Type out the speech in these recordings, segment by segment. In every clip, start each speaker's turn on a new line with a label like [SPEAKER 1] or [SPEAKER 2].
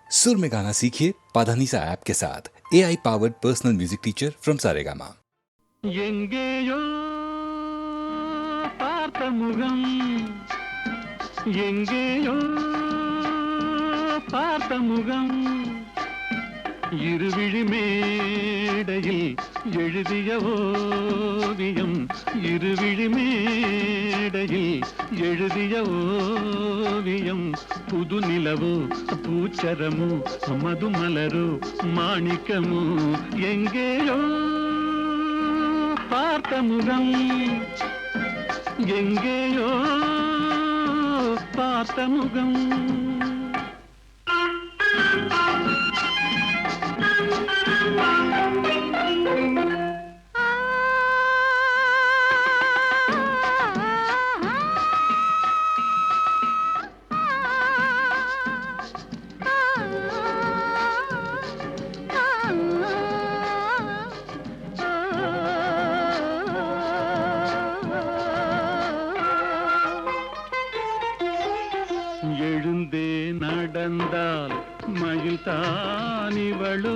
[SPEAKER 1] सुर में गाना सीखिए पाधानीसा ऐप के साथ। AI powered personal music teacher from Saregama.
[SPEAKER 2] எங்கேயோ பார்த்த முகம், எங்கேயோ பார்த்த முகம், இருவிழி மேடையில் எழுதிய ஓவியம், இருவிழி மேடையில் எழுதிய ஓவியம், புது நிலவோ பூச்சரமோ மதுமலரோ மாணிக்கமோ, எங்கேயோ பார்த்த முகம், எங்கேயோ பார்த்த முகம். எழுந்தே நடந்தால் மயில் தானிவளோ,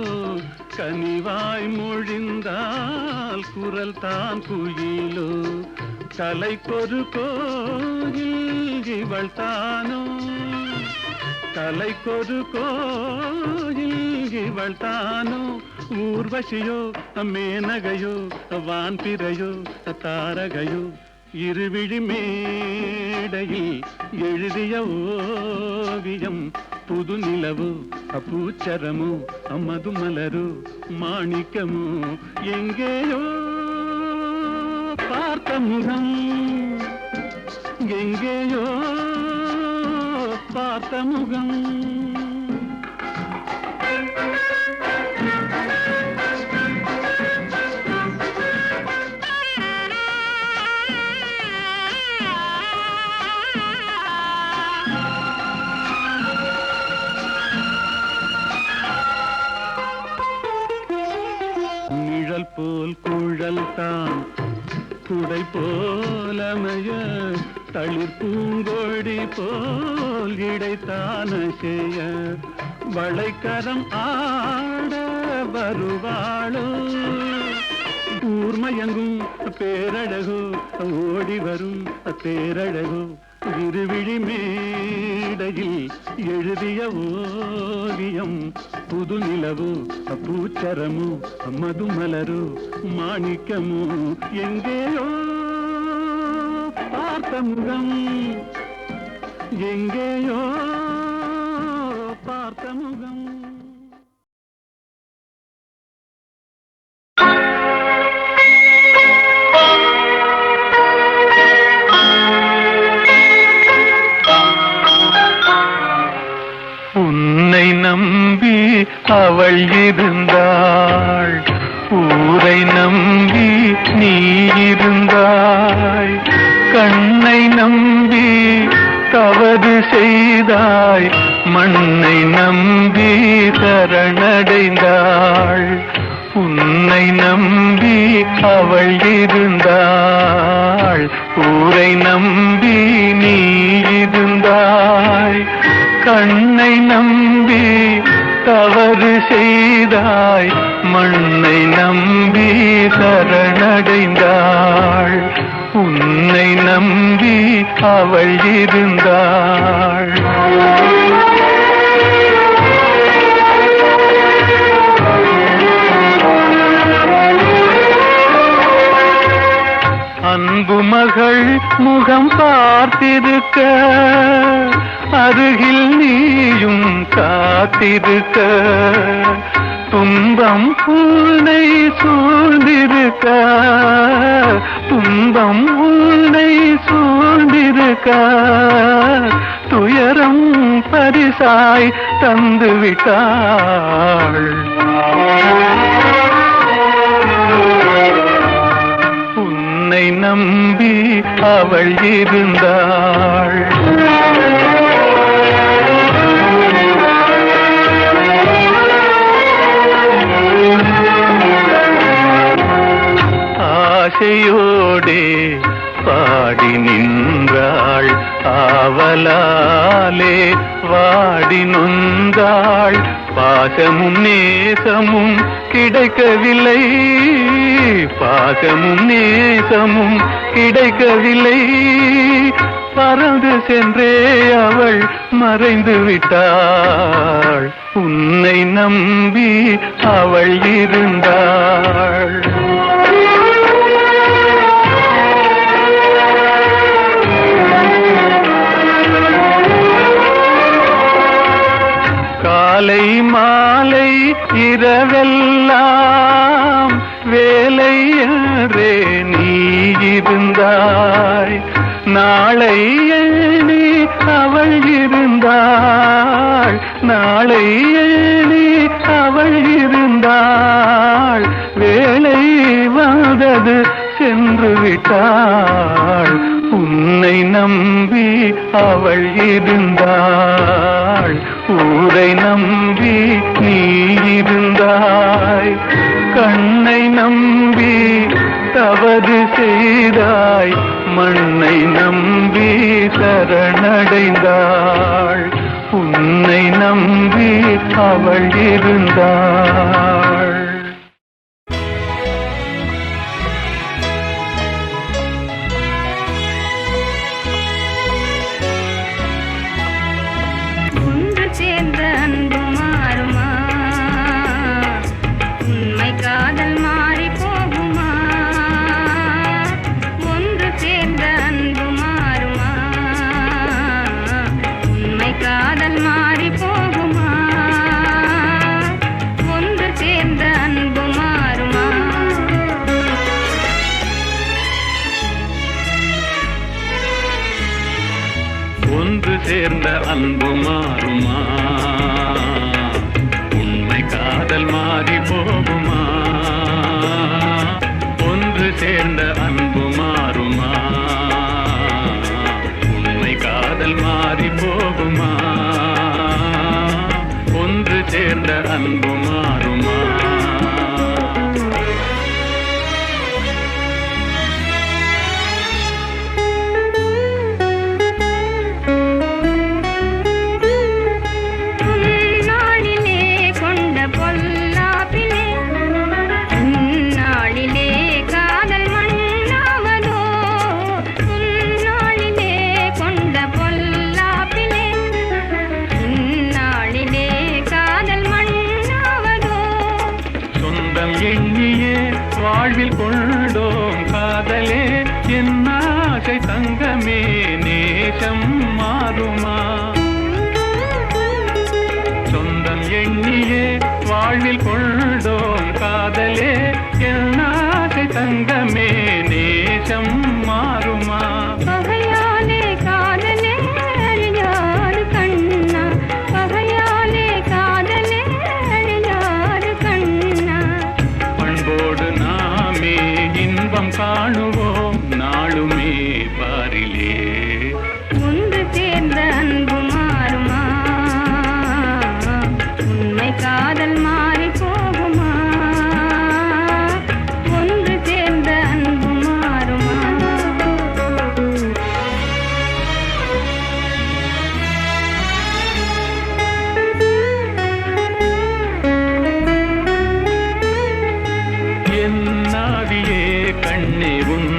[SPEAKER 2] கனிவாய் மொழிந்தால் குரல் தான் குயிலோ, கலைக்கொரு கோயில் இவள் தானோ, கலைக்கொரு கோயில் இவள் தானோ, ஊர்வசியோ மேனகையோ வான்பிறையோ தாரகையோ, இருவிழி மேடையில் எழுதிய ஓவியம், புது நிலவோ பூச்சரமோ மதுமலரோ மாணிக்கமோ, எங்கேயோ பார்த்த முகம், எங்கேயோ பார்த்த முகம். நிழல் போல் குழல் தான் குடை போலமைய, தளிர் பூங்கொடி போல் இடைத்தான செய்ய, வளைக்கரம் ஆட வருவாளோ, ஊர்மயங்கும் பேரழகோ ஓடி வரும் பேரழகோ, இருவிழி மேடையில் எழுதிய ஓவியம், புது நிலவோ பூச்சரமோ மதுமலரோ மாணிக்கமோ, எங்கேயோ பார்த்த முகம், எங்கேயோ பார்த்த முகம். உன்னை நம்பி அவள் இருந்தாள், ஊரை நம்பி நீ இருந்தாய், கண்ணை நம்பி தவறு செய்தாய், மண்ணை நம்பி சரணடைந்தாள், உன்னை நம்பி அவள் இருந்தாள், ஊரை நம்பி நீ இருந்தாய், கண்ணை நம்பி தவறு செய்தாய், மண்ணை நம்பி சரணடைந்தாள், உன்னை நம்பி அவள் இருந்தாள். அன்பு மகள் முகம் பார்த்திருக்க, அருகில் நீயும் காத்திருக்க, துன்பம் உன்னை சூழ்ந்திருக்க, துன்பம் உன்னை சூழ்ந்திருக்க, துயரம் பரிசாய் தந்து விட்டாள், உன்னை நம்பி அவள் இருந்தாள். ஆசையோடே பாடி நின்றாள், வந்தாள் ஆவலாலே வாடி நொந்தாள். பாசமும் நேசமும் கிடைக்கவில்லை, பாசமும் நேசமும் கிடைக்கவில்லை. பறந்து சென்றே அவள் மறைந்து விட்டாள். உன்னை நம்பி அவள் இருந்தாள். காலை மாலை இரவெல்லாம் வேலை என்றே நீ இருந்தாய். நாளை எண்ணி அவள் இருந்தாள், நாளை எண்ணி அவள் இருந்தாள். வேலை வந்தது சென்று விட்டாள். உன்னை நம்பி அவள் இருந்தாள். ஊரை நம்பி நீ இருந்தாய். கண்ணை நம்பி தவறு செய்தாய். மண்ணை நம்பி சரணடைந்தாள். உன்னை நம்பி அவள் இருந்தாள். ஒன்று சேர்ந்த அன்பு மாறுமா? உண்மை காதல் மாறி போகுமா? ஒன்று சேர்ந்த அன்பு மாறுமா? உண்மை காதல் மாறி போகுமா? ஒன்று சேர்ந்த அன்பு மாறுமா? வாழ்வில் கொண்டோம் காதலே என் ஆசை தங்கமே, நேசம் மாறுமா? சொந்தம் எண்ணியே வாழ்வில் கொண்டோம் காதலே என் ஆசை தங்கமே, நேசம் மாறுமா? காணுவோம் நாளுமே பாரிலே.
[SPEAKER 3] ஒன்று சேர்ந்த அன்பு மாறுமா? உண்மை காதல் மாறி போகுமா? ஒன்று சேர்ந்த அன்பு மாறுமா?
[SPEAKER 2] என் நாவியே கண்ணே உன்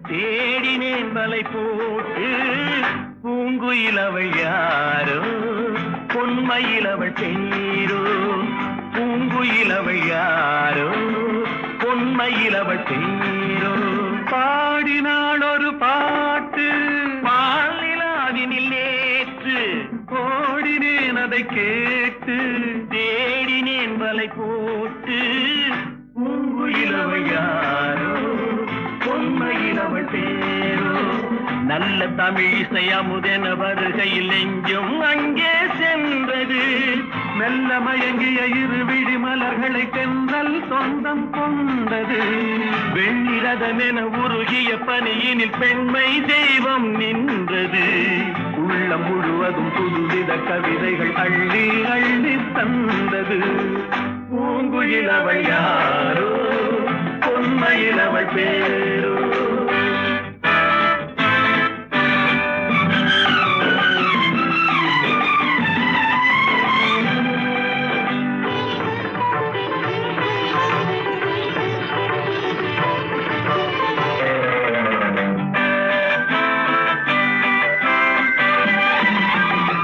[SPEAKER 4] தேடினேன் வலை போட்டு பூங்குயில் அவள் யாரோ பொன்மையில் அவள் பேரோ பூங்குயில் அவள் யாரோ பொன்மையில் அவள் பேரோ பாடினாள் ஒரு பாட்டு பாலிலாவினில் நேற்று ஓடினேன் அதை கேட்டு தேடினேன் வலை போட்டு பூங்குயில் அவள் யாரோ பொன்மையில் அவள் பேரோ நல்ல தமிழிசை அமுதென வருகையில் நெஞ்சும் அங்கே சென்றது மெல்ல மயங்கிய இரு விழி மலர்களை தென்றல் சொந்தம் கொண்டது வெண்ணிரதமென உருகிய பனியினில் பெண்மை தெய்வம் நின்றது உள்ளம் முழுவதும் புதுவித கவிதைகள் அள்ளி அள்ளி தந்தது பூங்குயில் அவள் யாரோ பொன்மையில் அவள் பேரோ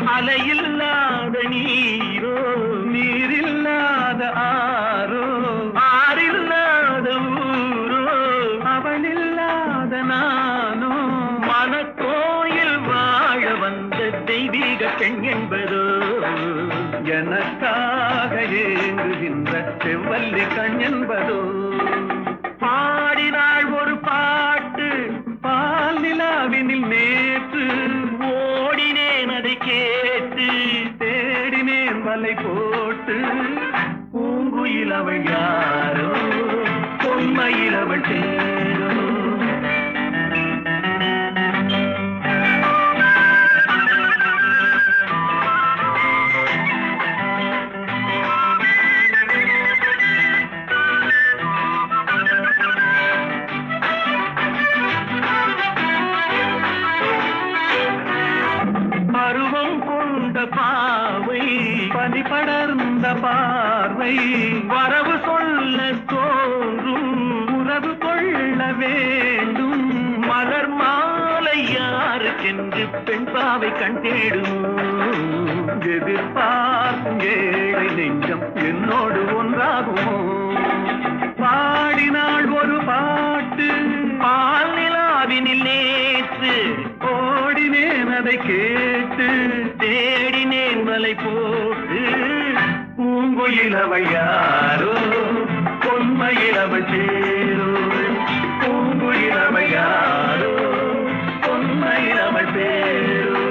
[SPEAKER 4] அலையில்லாத நீரோ நீரில்லாத ஆரோ ஆறில்லாத ஊரோ அவளில்லாத நானோ மனக்கோயில் வாழ வந்த தெய்வீக பெண் என்பதோ எனக்காக ஏங்குகின்ற செவ்வல்லி கண் என்பதோ பாடினாள் ஒரு பாட்டு பால் நிலாவினில் நேற்று ஓடினேன் அதை கேட்டு தேடினேன் வலை போட்டு பூங்குயில் அவள் யாரோ பொன்மையில் அவள் தேரோ பருவம் கொண்ட பாவை பனி படர்ந்த பார்வை வரவு சொல்ல தோன்றும் உறவு கொள்ள வேண்டும் மலர் மாலை யாருக்கென்று பெண் பாவை கண் தேடும் எதிர்பார்க்கும் ஏழை நெஞ்சம் என்னோடு ஒன்றாகுமோ பாடினாள் ஒரு பாட்டு பால் நிலாவினில் நேற்று ஓடினேன் அதை கேட்டு தேடினேன் வலை போட்டு பூங்குயில் அவள் யாரோ பொன்மையில் அவள் சேரோ பூங்குயில் அவள் யாரோ பொன்மையில் அவள் பேரோ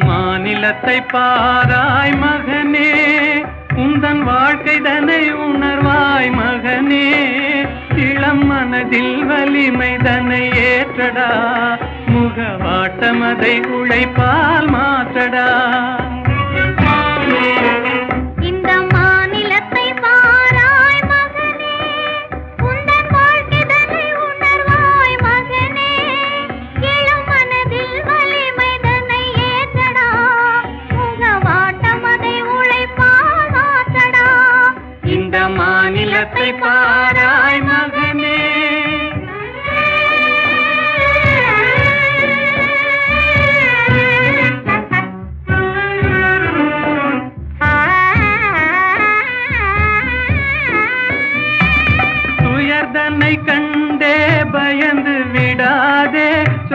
[SPEAKER 4] மாநிலத்தை பாராய் மகனே உந்தன் வாழ்க்கை தனை உணர்வாய் மகனே இளம் மனதில் வலிமை தனை ஏற்றடா முகவாட்டமதை உழைப்பால் மாற்றடா மாநிலத்தை பாராய் மகனே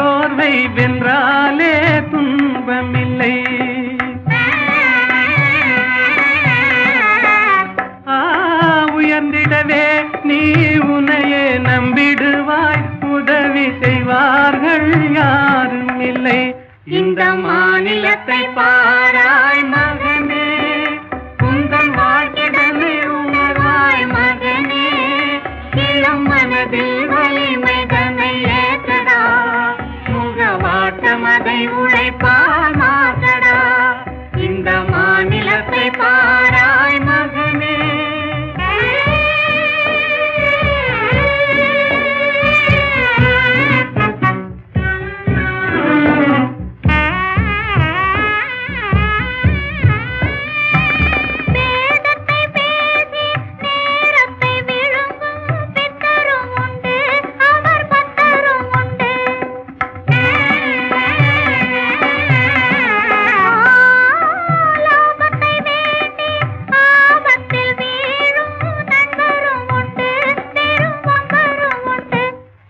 [SPEAKER 4] சோர்வை வென்றாலே துன்பமில்லை. உயர்ந்திடவே நீ உன்னையே நம்பிடுவாய், உதவி செய்வார்கள் யாரும் இல்லை. இந்த மாநிலத்தை பாராய் மகனே, உந்தன் வாழ்க்கைதனை உணர்வாய் மகனே. இளம் மனதில் வலிமை தன்னை ஏற்றடா, முகவாட்டம் அதை உழைப்பால் மாற்றடா. இந்த மாநிலத்தை பாராய் மகனே.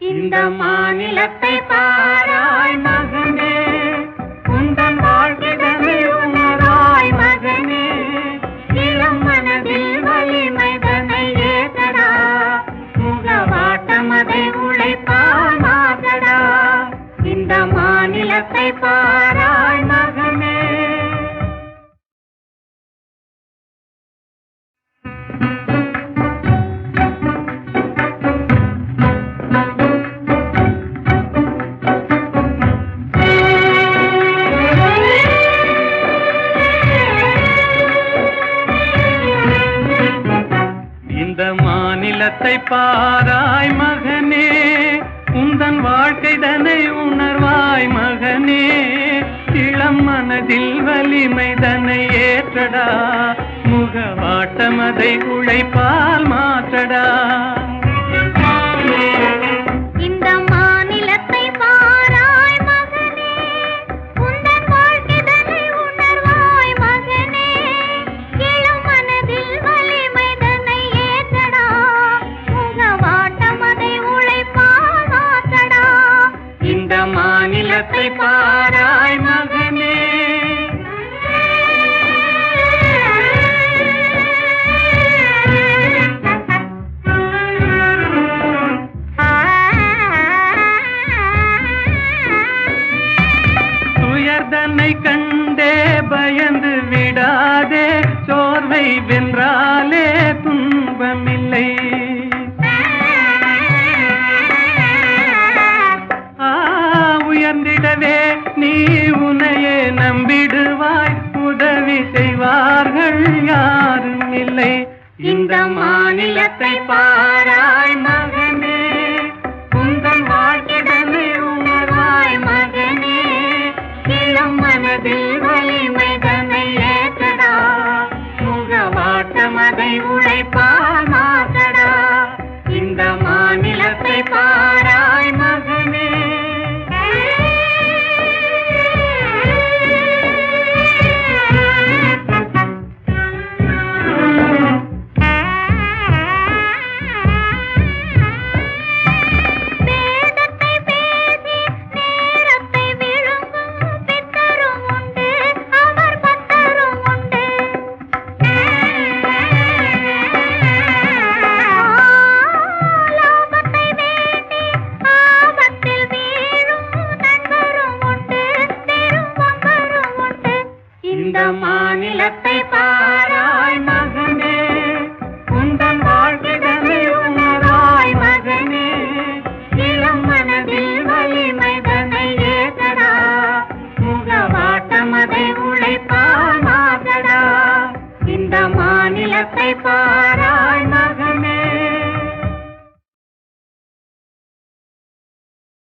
[SPEAKER 4] இந்த மாநிலத்தை பாராய் மகனே, உந்தன் வாழ்க்கைதனை உணராய் மகனே. இளம் மனதில் வலிமை தன்னை ஏற்றடா, முகவாட்டம் அதை உழைப்பால் மாற்றடா. இந்த மாநிலத்தை பாராய் மகனே. இந்த மாநிலத்தை பாராய் மகனே, உந்தன் வாழ்க்கைதனை உணர்வாய் மகனே. இளம் மனதில் வலிமை தன்னை ஏற்றடா, முகவாட்டம் அதை உழைப்பால் மாற்றடா.
[SPEAKER 3] இந்த மாநிலத்தை பாராய் மகனே, உந்தன் வாழ்க்கைதனை உணர்வாய் மகனே. இளம் மனதில் வலிமை தன்னை ஏற்றடா, முகவாட்டம் அதை உழைப்பால் மாற்றடா.
[SPEAKER 4] இந்த மாநிலத்தை பாராய் மகனே. துயர்தனை கண்டே பயந்து விடாதே, சோர்வை வென்றாலே துன்பமில்லை. உயர்ந்திடவே நீ உன்னையே நம்பிடுவாய், உதவி செய்வார்கள் யாரும் இல்லை. இந்த மாநிலத்தை பாராய்